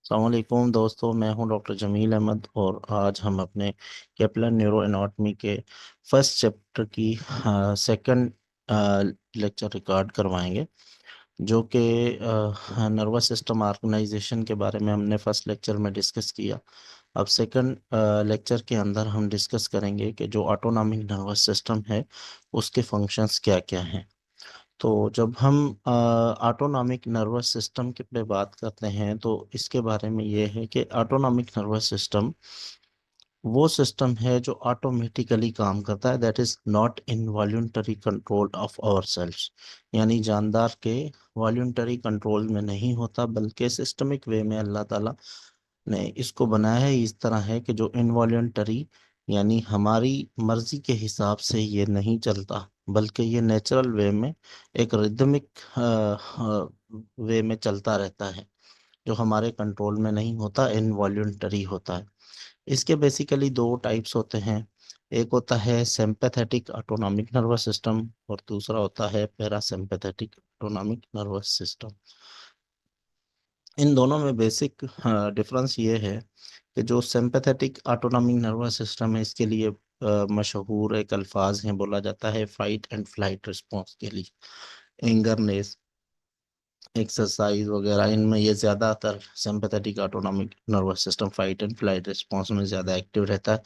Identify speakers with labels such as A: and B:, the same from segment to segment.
A: अस्सलामुअलैकुम दोस्तों, मैं हूं डॉक्टर जमील अहमद और आज हम अपने केपलर न्यूरो एनाटॉमी के फर्स्ट चैप्टर की सेकंड लेक्चर रिकॉर्ड करवाएंगे, जो कि नर्वस सिस्टम ऑर्गेनाइजेशन के बारे में हमने फर्स्ट लेक्चर में डिस्कस किया। अब सेकंड लेक्चर के अंदर हम डिस्कस करेंगे कि जो ऑटोनॉमिक नर्वस सिस्टम है उसके फंक्शंस क्या क्या हैं। तो जब हम ऑटोनॉमिक नर्वस सिस्टम के पे बात करते हैं तो इसके बारे में ये है कि ऑटोनॉमिक नर्वस सिस्टम वो सिस्टम है जो ऑटोमेटिकली काम करता है, that is not in voluntary control of our cells. यानी जानदार के वॉल्यूंटरी कंट्रोल में नहीं होता, बल्कि सिस्टमिक वे में अल्लाह ताला ने इसको बनाया है इस तरह है कि जो इनवॉल्यूंटरी यानी हमारी मर्जी के हिसाब से ये नहीं चलता, बल्कि ये नेचुरल वे में एक रिदमिक वे में चलता रहता है, जो हमारे कंट्रोल में नहीं होता, इनवॉल्यूंटरी होता है। इसके बेसिकली दो टाइप्स होते हैं। एक होता है सिंपैथेटिक ऑटोनॉमिक नर्वस सिस्टम और दूसरा होता है पैरासिम्पैथेटिक ऑटोनॉमिक नर्वस सिस्टम। इन दोनों में बेसिक डिफरेंस ये है कि जो सिंपैथेटिक ऑटोनॉमिक नर्वस सिस्टम है इसके लिए मशहूर एक अल्फाज है, बोला जाता है फाइट एंड फ्लाइट रिस्पॉन्स के लिए। एंगरनेस, एक्सरसाइज वगैरह, इनमें ये ज्यादातर sympathetic autonomic nervous system fight and flight response में ज्यादा एक्टिव रहता है,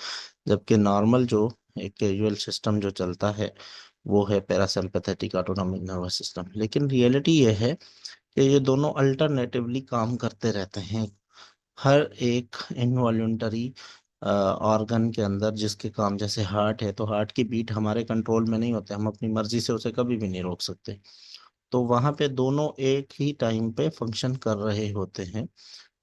A: जबकि नॉर्मल जो एक कैजुअल सिस्टम जो चलता है वो है पैरासिम्पैथेटिक ऑटोनॉमिक नर्वस सिस्टम। लेकिन रियलिटी ये है कि ये दोनों अल्टरनेटिवली काम करते रहते हैं हर एक इनवॉल्यूंटरी ऑर्गन के अंदर, जिसके काम जैसे हार्ट है तो हार्ट की बीट हमारे कंट्रोल में नहीं होते, हम अपनी मर्जी से उसे कभी भी नहीं रोक सकते। तो वहां पे दोनों एक ही टाइम पे फंक्शन कर रहे होते हैं।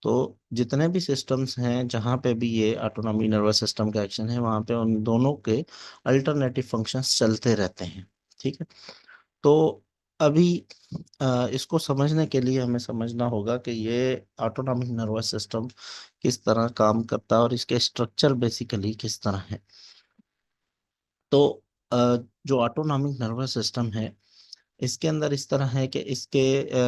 A: तो जितने भी सिस्टम्स हैं जहाँ पे भी ये ऑटोनॉमी नर्वस सिस्टम का एक्शन है वहां पे उन दोनों के अल्टरनेटिव फंक्शंस चलते रहते हैं। ठीक है। तो अभी इसको समझने के लिए हमें समझना होगा कि ये ऑटोनॉमिक नर्वस सिस्टम किस तरह काम करता है और इसके स्ट्रक्चर बेसिकली किस तरह है। तो जो ऑटोनॉमिक नर्वस सिस्टम है इसके अंदर इस तरह है कि इसके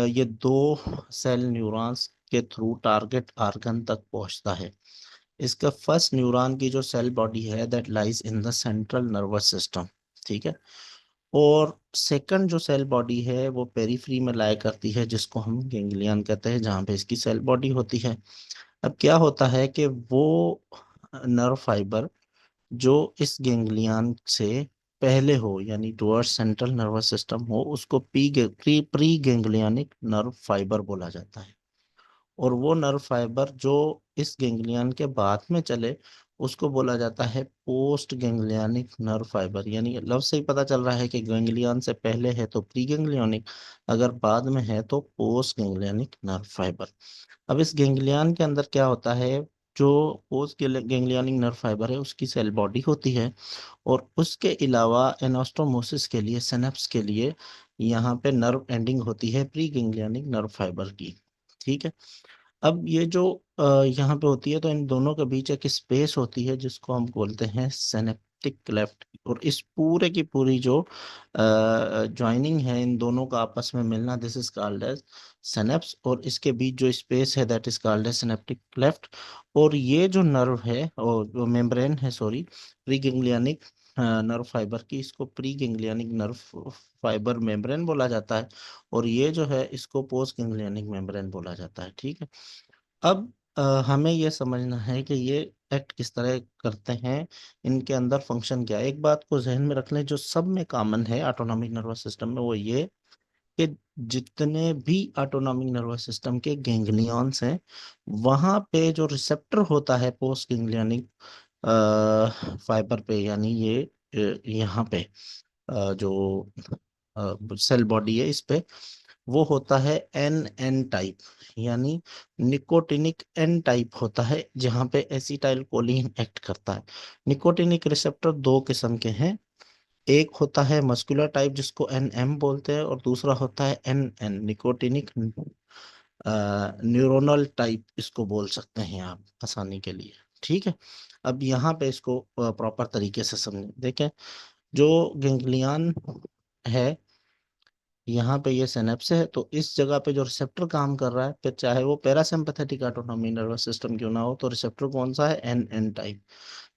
A: ये दो सेल न्यूरॉन्स के थ्रू टारगेट ऑर्गन तक पहुंचता है। इसका फर्स्ट न्यूरॉन की जो सेल बॉडी है that lies in the central nervous system. ठीक है। और सेकंड जो सेल बॉडी है वो पेरीफ्री में लाया करती है, जिसको हम गेंगलियन कहते हैं, जहाँ पे इसकी सेल बॉडी होती है। अब क्या होता है कि वो नर्व फाइबर जो इस गेंगलियन से पहले हो यानी टुवर्ड्स सेंट्रल नर्वस सिस्टम हो उसको प्री गेंगलियनिक नर्व फाइबर बोला जाता है। और वो नर्व फाइबर जो इस गेंगलियन के बाद में चले उसको बोला जाता है पोस्ट गेंगलियनिक नर्व फाइबर। यानी लफ्ज से ही पता चल रहा है कि गेंगलियन से पहले है तो प्री गेंगलियनिक, अगर बाद में है तो पोस्ट गेंगलियनिक नर्व फाइबर। अब इस गेंगलियन के अंदर क्या होता है, जो पोस्ट गेंगलियनिक नर्व फाइबर है उसकी सेल बॉडी होती है, और उसके अलावा एनास्टोमोसिस के लिए, सिनेप्स के लिए यहाँ पे नर्व एंडिंग होती है प्री गेंगलियनिक नर्व फाइबर की। ठीक है। अब ये जो यहाँ पे होती है तो इन दोनों के बीच एक स्पेस होती है जिसको हम बोलते हैं सिनेप्टिक क्लेफ्ट। और इस पूरे की पूरी जो ज्वाइनिंग है, इन दोनों का आपस में मिलना, this is called as synapse. और इसके बीच जो स्पेस है that is called as synaptic cleft. और ये जो नर्व है और जो मेम्ब्रेन है, sorry, pre ganglionic nerve fibre की, इसको pre ganglionic nerve fibre membrane बोला जाता है। और ये जो है इसको पोस्ट गेंगलियनिक मेम्ब्रेन बोला जाता है। ठीक है। अब हमें ये समझना है कि ये एक्ट किस तरह करते हैं, इनके अंदर फंक्शन क्या है। एक बात को जहन में रख लें जो सब में कॉमन है ऑटोनॉमिक नर्वस सिस्टम में, वो ये कि जितने भी ऑटोनॉमिक नर्वस सिस्टम के गैंग्लियंस हैं वहां पे जो रिसेप्टर होता है पोस्ट गैंग्लियनिक फाइबर पे, यानी ये यहाँ पे जो सेल बॉडी है इस पे, वो होता है एन एन टाइप, यानी निकोटिनिक एन टाइप होता है, जहाँ पे एसिटाइल कोलिन एक्ट करता है। निकोटिनिक रिसेप्टर दो किस्म के हैं, एक होता है मस्कुलर टाइप जिसको एन एम बोलते हैं, और दूसरा होता है N N nicotinic neuronal type, इसको बोल सकते हैं आप आसानी के लिए। ठीक है। अब यहाँ पे इसको प्रॉपर तरीके से समझें, देखें। जो गेंगलियन है यहाँ पे ये सिनेप्स है, तो इस जगह पे जो रिसेप्टर काम कर रहा है, फिर चाहे वो पैरासिम्पैथेटिक ऑटोनॉमिक नर्वस सिस्टम क्यों ना हो, तो रिसेप्टर कौन सा है, एन एन टाइप।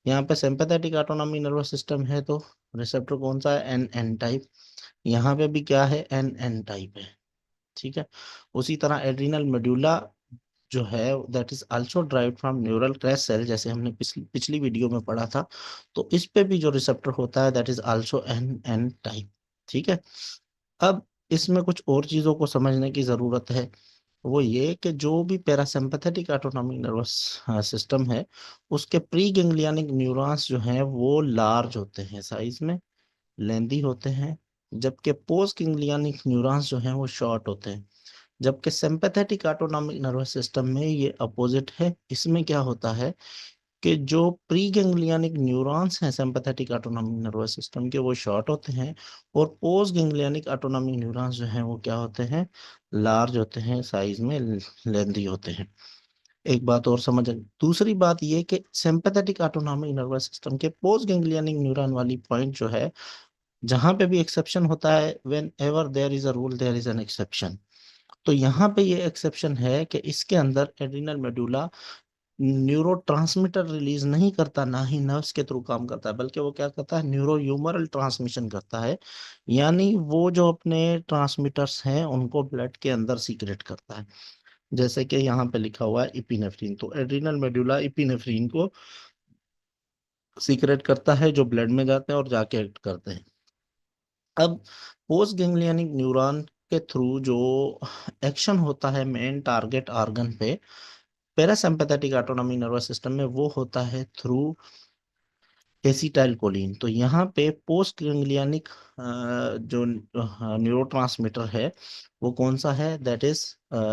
A: यहाँ पे सिंपैथेटिक ऑटोनॉमिक नर्वस सिस्टम है, तो रिसेप्टर कौन सा है, एन एन टाइप। यहाँ पे भी क्या है, एन एन टाइप है। ठीक है। उसी तरह एड्रिनल मेडुला जो है that is also derived from neural crest cell, जैसे हमने पिछली पिछली वीडियो में पढ़ा था। तो इस पे भी जो रिसेप्टर होता है that is also N N type. ठीक है। अब इसमें कुछ और चीजों को समझने की जरूरत है। वो ये कि जो भी पैरासिम्पैथेटिक ऑटोनॉमिक नर्वस सिस्टम है, उसके प्री गैंग्लियनिक न्यूरॉन्स जो हैं वो लार्ज होते हैं साइज में, लेंदी होते हैं, जबकि पोस्ट गैंग्लियनिक न्यूरॉन्स जो हैं वो शॉर्ट होते हैं। जबकि सिंपैथेटिक ऑटोनॉमिक नर्वस सिस्टम में ये अपोजिट है। इसमें क्या होता है कि जो प्री गैंग्लियनिक न्यूरॉन्स हैं सिंपैथेटिक ऑटोनॉमिक नर्वस सिस्टम के, वो शॉर्ट होते हैं, और पोस्ट गैंग्लियनिक ऑटोनॉमिक न्यूरॉन्स जो हैं वो क्या होते हैं, लार्ज होते हैं, साइज में लेंदी होते हैं। एक बात और समझ। दूसरी बात ये कि सिंपैथेटिक ऑटोनॉमिक नर्वस सिस्टम के पोस्ट गैंग्लियनिक न्यूरॉन वाली पॉइंट जो है, जहां पे भी एक्सेप्शन होता है, whenever there is a rule there is an exception. तो यहाँ पे ये एक्सेप्शन है कि इसके अंदर एड्रिनल मेडुला न्यूरोट्रांसमीटर रिलीज नहीं करता, ना ही नर्व्स के थ्रू काम करता है, बल्कि वो क्या करता है, न्यूरो ह्यूमरल ट्रांसमिशन करता है। यानी वो जो अपने ट्रांसमीटर्स हैं उनको ब्लड के अंदर सीक्रेट करता है। जैसे कि यहाँ पे लिखा हुआ है इपिनेफ्रिन, तो एड्रिनल मेडुला इपिनेफ्रिन को सीक्रेट करता है, जो ब्लड में जाते हैं और जाके एक्ट करते हैं। अब पोस्ट गैंग्लियनिक न्यूरॉन के थ्रू जो एक्शन होता है मेन टारगेट ऑर्गन पे पैरासिम्पैथेटिक ऑटोनॉमिक नर्वस सिस्टम में, वो होता है थ्रू एसिटाइल कोलिन। तो यहाँ पे पोस्ट गैंग्लियनिक जो न्यूरोट्रांसमीटर है वो कौन सा है, दैट इज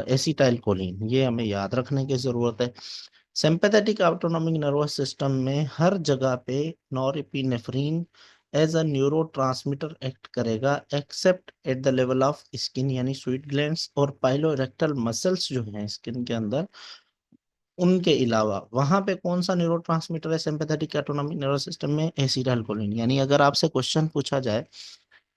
A: एसिटाइल कोलिन। ये हमें याद रखने की जरूरत है। सिंपैथेटिक ऑटोनॉमिक नर्वस सिस्टम में हर जगह पे norepinephrine as a neurotransmitter act करेगा, except at the level of skin, यानी स्वीट ग्लैंड्स और पाइलोरेक्टल मसल्स जो हैं स्किन के अंदर, उनके अलावा वहां पे कौन सा न्यूरोट्रांसमीटर है सिंपैथेटिक ऑटोनॉमिक नर्वस सिस्टम में, एसिटाइलकोलिन। यानी अगर आपसे क्वेश्चन पूछा जाए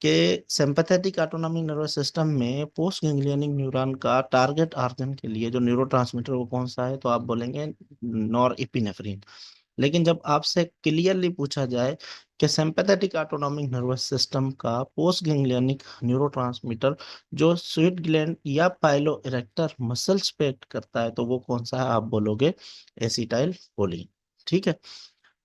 A: कि सिंपैथेटिक ऑटोनॉमिक नर्वस सिस्टम में पोस्ट गैंग्लियनिक न्यूरॉन का टारगेट ऑर्गन के लिए जो न्यूरोट्रांसमीटर वो कौन सा है, तो आप बोलेंगे नॉरएपिनेफ्रिन। लेकिन जब आपसे क्लियरली पूछा जाए कि सिंपैथेटिक ऑटोनॉमिक नर्वस सिस्टम का पोस्ट गैंग्लियनिक न्यूरोट्रांसमीटर जो स्वीट ग्लैंड या पाइलो इरेक्टर मसल्स पे एक्ट करता है, तो वो कौन सा है, आप बोलोगे एसिटाइल कोलिन। ठीक है।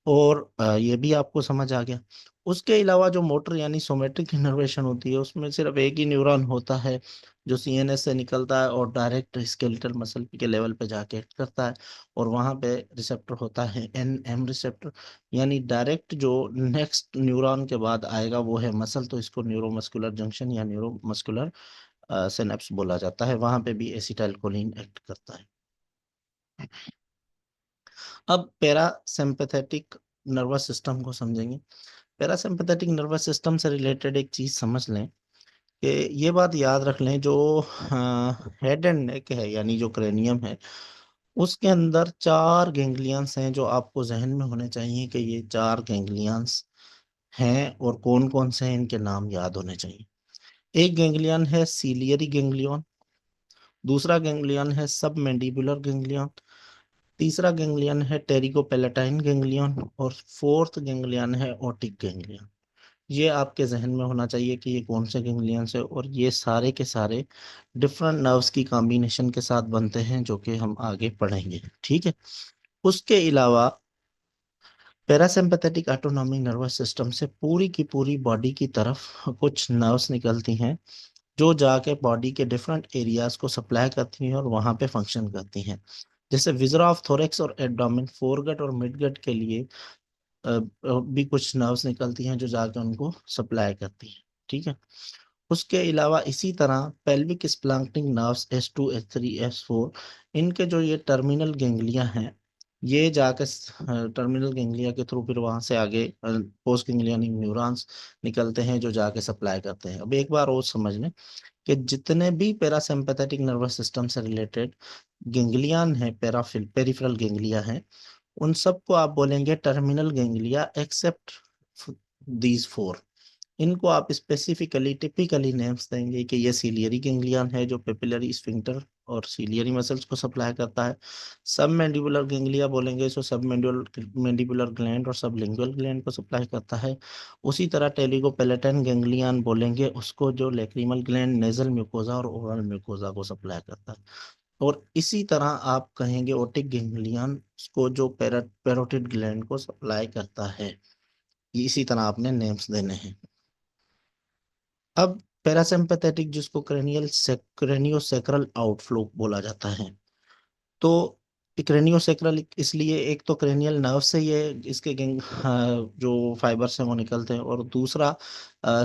A: और ये भी आपको समझ आ गया। उसके अलावा जो मोटर यानी सोमेटिक इनर्वेशन होती है, उसमें सिर्फ एक ही न्यूरॉन होता है जो सीएनएस से निकलता है और डायरेक्ट स्केलेटल मसल के लेवल पे जाके एक्ट करता है। और वहां पे रिसेप्टर होता है एन एम रिसेप्टर। यानी डायरेक्ट जो नेक्स्ट न्यूरॉन के बाद आएगा वो है मसल, तो इसको न्यूरोमस्कुलर जंक्शन या न्यूरोमस्कुलर सिनेप्स बोला जाता है। वहां पे भी एसिटाइलकोलिन एक्ट करता है। अब पैरासिम्पैथेटिक नर्वस सिस्टम को समझेंगे। पैरासिम्पैथेटिक नर्वस सिस्टम से रिलेटेड एक चीज समझ लें कि ये बात याद रख लें, जो हेड एंड नेक है यानी जो क्रेनियम है, उसके अंदर चार गैंग्लियंस हैं जो आपको जहन में होने चाहिए कि ये चार गैंग्लियंस हैं, और कौन कौन से हैं इनके नाम याद होने चाहिए। एक गैंग्लियन है सीलियरी गैंग्लियन, दूसरा गैंग्लियन है सब मैंडिबुलर गैंग्लियन, तीसरा गैंग्लियन है टेरिकोपेलेटाइन गैंग्लियन, और फोर्थ गैंग्लियन है ऑटिक गैंग्लियन। ये आपके जहन में होना चाहिए कि ये कौन से गैंग्लियंस है, और ये सारे के सारे डिफरेंट नर्व्स की कॉम्बिनेशन के साथ बनते हैं, जो कि हम आगे पढ़ेंगे। ठीक है। उसके अलावा पैरासिम्पैथेटिक ऑटोनॉमिक नर्वस सिस्टम से पूरी की पूरी बॉडी की तरफ कुछ नर्व्स निकलती हैं, जो जाके बॉडी के डिफरेंट एरियाज को सप्लाई करती हैं और वहां पे फंक्शन करती हैं। जैसे विजरा ऑफ थोरेक्स और एब्डोमेन, फोरगट और मिडगट के लिए भी कुछ नर्व्स निकलती हैं जो जाके उनको सप्लाई करती हैं। ठीक है। उसके अलावा इसी तरह pelvic स्प्लैंक्टिंग nerves S2 S3 S4, इनके जो ये टर्मिनल गेंगलिया हैं, ये जाके टर्मिनल गेंगलिया के थ्रू फिर वहां से आगे पोस्ट गेंगलियनिक न्यूरॉन्स निकलते हैं जो जाके सप्लाई करते हैं। अब एक बार और समझ लें कि जितने भी पैरासिम्पैथेटिक नर्वस सिस्टम से रिलेटेड गेंगलियन है, पेरिफेरल गेंगलिया हैं, उन सबको आप बोलेंगे terminal ganglia except these four. इनको आप स्पेसिफिकली टिपिकली नेम्स देंगे कि ये सीलियरी गैंग्लियन है जो पेपिलरी स्फिंक्टर और सीलियरी मसल्स को सप्लाई करता है। सब मैंडिबुलर गैंग्लिया बोलेंगे इसको सब मैंडिबुलर ग्लैंड और सब लिंगुअल ग्लैंड को सप्लाई करता है। उसी तरह टेलिगोपेलेटन गैंग्लियन बोलेंगे उसको जो लेक्रिमल ग्लैंड, नेजल म्यूकोजा और ओरल म्यूकोजा को सप्लाई करता है। और इसी तरह आप कहेंगे ओटिक गैंग्लियन को जो पैरोटिड ग्लैंड को सप्लाई करता है। इसी तरह आपने नेम्स देने हैं। अब पैरासिम्पैथेटिक जिसको क्रेनियोसेक्रल आउटफ्लो बोला जाता है। तो क्रेनियोसेक्रल इसलिए एक तो क्रेनियल नर्व से ये इसके जो फाइबर्स हैं वो निकलते हैं, और दूसरा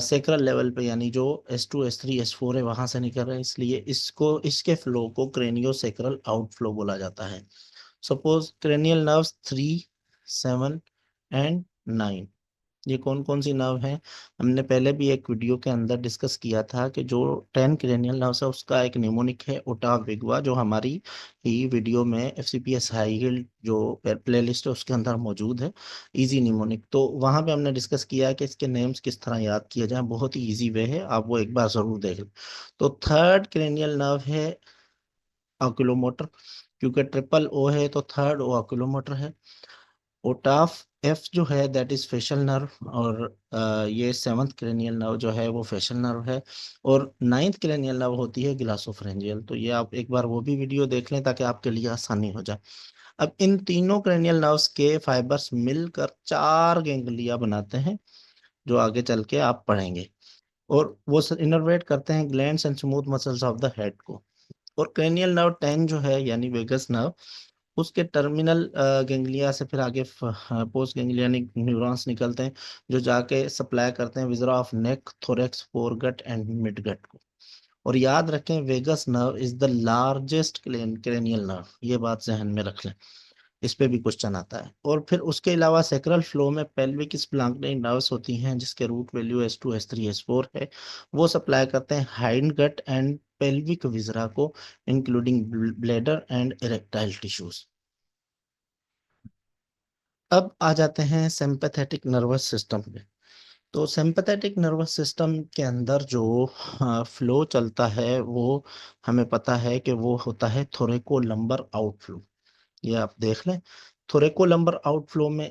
A: सेक्रल लेवल पे यानी जो S2 S3 S4 है वहां से निकल रहे हैं, इसलिए इसको इसके फ्लो को क्रेनियोसेक्रल आउटफ्लो बोला जाता है। सपोज क्रेनियल नर्व्स 3, 7 एंड 9, ये कौन कौन सी नर्व है? हमने पहले भी एक वीडियो के अंदर डिस्कस किया था कि जो 10 क्रेनियल नर्व्स है उसका एक निमोनिक है ओटाव विगवा, जो हमारी ही वीडियो में FCPS हाई हील्ड जो प्ले लिस्ट है उसके अंदर मौजूद है, इजी निमोनिक। तो वहां पे हमने डिस्कस किया है कि इसके नेम्स किस तरह याद किए जाए, बहुत ही इजी वे है, आप वो एक बार जरूर देख लें। तो थर्ड क्रेनियल नर्व है ऑक्यूलोमोटर, क्योंकि ट्रिपल ओ है तो थर्ड ओ ऑक्यूलोमोटर है। ओटाफ एफ जो है दैट इज फेशियल नर्व, और ये सेवंथ क्रेनियल नर्व जो है वो फेशियल नर्व है। और नाइन्थ क्रेनियल नर्व होती है ग्लासोफरेंजियल। तो ये आप एक बार वो भी वीडियो देख लें ताकि आपके लिए आसानी हो जाए। अब इन तीनों क्रेनियल नर्व्स के फाइबर्स मिलकर 4 गैंग्लिया बनाते हैं, जो आगे चल के आप पढ़ेंगे, और वो इनर्वेट करते हैं glands and smooth muscles of the head को। और क्रेनियल नर्व 10 जो है यानी वेगस नर्व, उसके टर्मिनल गैंग्लिया से फिर आगे पोस्ट गैंग्लियनिक न्यूरॉन्स निकलते हैं, जो जाके सप्लाई करते हैं viscera of neck, thorax, foregut and midgut को। और याद रखें vagus nerve is the largest cranial nerve, ये बात जहन में रख लें, इस पे भी क्वेश्चन आता है। और फिर उसके अलावा सेक्रल फ्लो में पेल्विक स्प्लैंक्टिक नर्व्स होती हैं जिसके root value S2 S3 S4 है, वो सप्लाई करते हैं हाइंड गट एंड पेल्विक विजरा को, including bladder and erectile tissues. अब आ जाते हैं सिंपैथेटिक नर्वस सिस्टम पे। तो सिंपैथेटिक नर्वस सिस्टम के अंदर जो फ्लो चलता है वो हमें पता है कि वो होता है थोरेकोलम्बर आउटफ्लो। ये आप देख लें, थोरेकोलम्बर आउटफ्लो में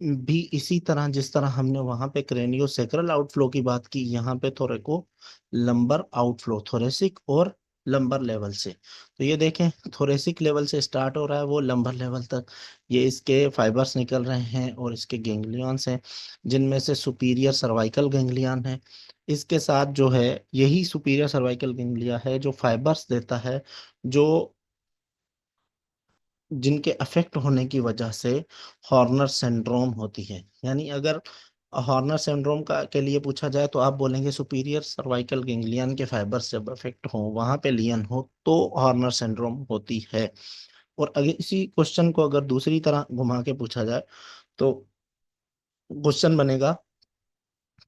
A: भी इसी तरह जिस तरह हमने वहां पे क्रेनियोसेक्रल आउटफ्लो की बात की, यहाँ पे थोरेको लंबर आउटफ्लो थोरेसिक और लंबर लेवल से। तो ये देखें, थोरेसिक लेवल से स्टार्ट हो रहा है वो लंबर लेवल तक, ये इसके फाइबर्स निकल रहे हैं और इसके गैंग्लियंस हैं, जिनमें से सुपीरियर सर्वाइकल गैंग्लियन है। इसके साथ जो है यही सुपीरियर सर्वाइकल गैंग्लिया है जो फाइबर्स देता है, जो जिनके अफेक्ट होने की वजह से हॉर्नर सिंड्रोम होती है। यानी अगर हॉर्नर सिंड्रोम का के लिए पूछा जाए तो आप बोलेंगे सुपीरियर सर्वाइकल गैंग्लियन के फाइबर्स जब अफेक्ट हो, वहां पे लियन हो, तो हॉर्नर सिंड्रोम होती है। और अगर इसी क्वेश्चन को अगर दूसरी तरह घुमा के पूछा जाए तो क्वेश्चन बनेगा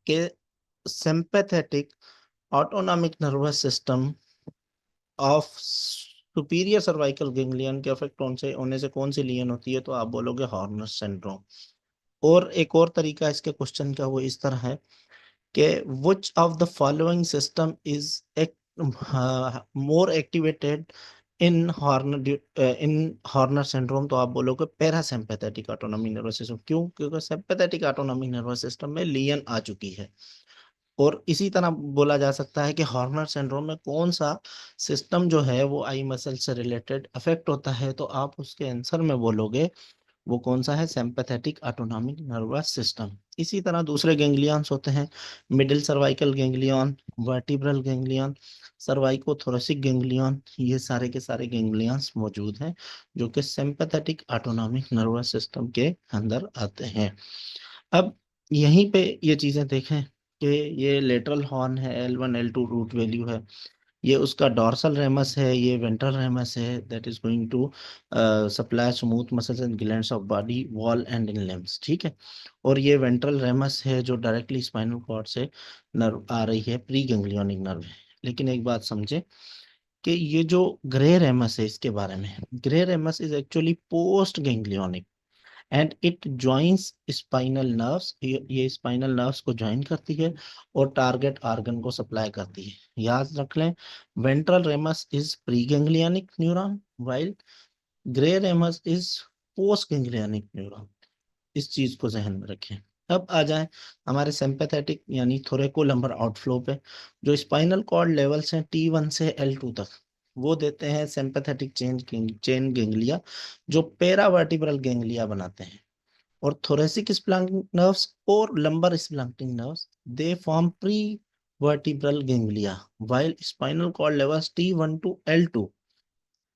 A: कि sympathetic autonomic nervous system of superior cervical ganglion के अफेक्ट होने से कौन सी लियन होती है, तो आप बोलोगे हॉर्नर सिंड्रोम। और एक और तरीका इसके क्वेश्चन का वो इस तरह है कि which of the following system is more activated in Horner syndrome, तो आप बोलोगे पैरासिम्पैथेटिक ऑटोनॉमिक नर्वस सिस्टम। क्यों? क्योंकि सिंपैथेटिक ऑटोनॉमिक नर्वस सिस्टम में लियन आ चुकी है। और इसी तरह बोला जा सकता है कि हॉर्नर सिंड्रोम में कौन सा सिस्टम जो है वो आई मसल से रिलेटेड अफेक्ट होता है, तो आप उसके आंसर में बोलोगे वो कौन सा है, सिंपैथेटिक ऑटोनॉमिक नर्वस सिस्टम। इसी तरह दूसरे गैंग्लियंस होते हैं, middle cervical ganglion, vertebral ganglion, cervicothoracic ganglion, ये सारे के सारे गैंग्लियंस मौजूद हैं जो कि सिंपैथेटिक ऑटोनॉमिक नर्वस सिस्टम के अंदर आते हैं। अब यहीं पे ये चीजें देखें कि ये लेटरल हॉर्न है, L1 L2 रूट वैल्यू है, ये उसका डॉर्सल रेमस है, ये वेंट्रल रेमस है, that is going to supply smooth muscles and glands of body wall and in limbs, ठीक है। और ये वेंट्रल रेमस है जो डायरेक्टली स्पाइनल कॉर्ड से नर्व आ रही है, प्री गैंग्लियोनिक नर्व है। लेकिन एक बात समझे कि ये जो ग्रे रेमस है इसके बारे में, grey ramus is actually post ganglionic, and it joins spinal nerves, ये स्पाइनल नर्व्स को ज्वाइन करती है और टारगेट ऑर्गन को सप्लाई करती है। याद रख लें, ventral ramus is pre ganglionic neuron, while grey ramus is post ganglionic neuron. इस चीज को जहन में रखें। अब आ जाए हमारे सिंपैथेटिक यानी थोरैकोलम्बर आउटफ्लो पे। जो स्पाइनल कॉर्ड लेवल्स हैं T1 से L2 तक, वो देते हैं सिंपैथेटिक चेन गेंगलिया, जो पेरावर्टिब्रल गेंगलिया बनाते हैं। और थोरेसिक स्प्लैंकिंग नर्व्स और lumbar splanchnic nerves, they form pre vertebral ganglia, while spinal cord levels T1 to L2,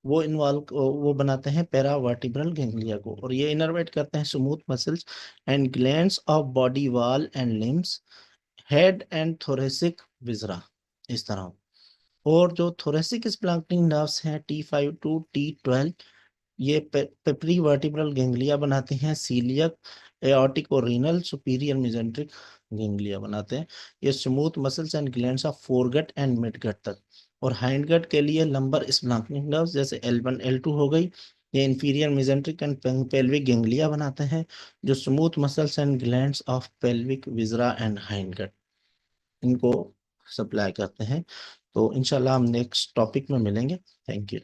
A: वो बनाते हैं पैरा वर्टिब्रल गेंगलिया को। और ये इनर्वेट करते हैं smooth muscles and glands of body wall and limbs, head and thoracic viscera, इस तरह। और जो थोरेसिक स्प्लैंकिंग नर्व्स हैं T5 टू T12, ये पेपरी वर्टिब्रल गेंगलिया बनाते हैं सीलियक, एओर्टिक और रीनल सुपीरियर मेजेंट्रिक गेंगलिया बनाते हैं। ये smooth muscles and glands of foregut and midgut तक। और हाइंडगट के लिए लंबर स्प्लैंकिंग नर्व्स जैसे L1 L2 हो गई, ये inferior mesenteric and pelvic ganglia बनाते हैं, जो smooth muscles and glands of pelvic viscera and hindgut, इनको सप्लाई करते हैं। तो इंशाल्लाह हम नेक्स्ट टॉपिक में मिलेंगे। Thank you.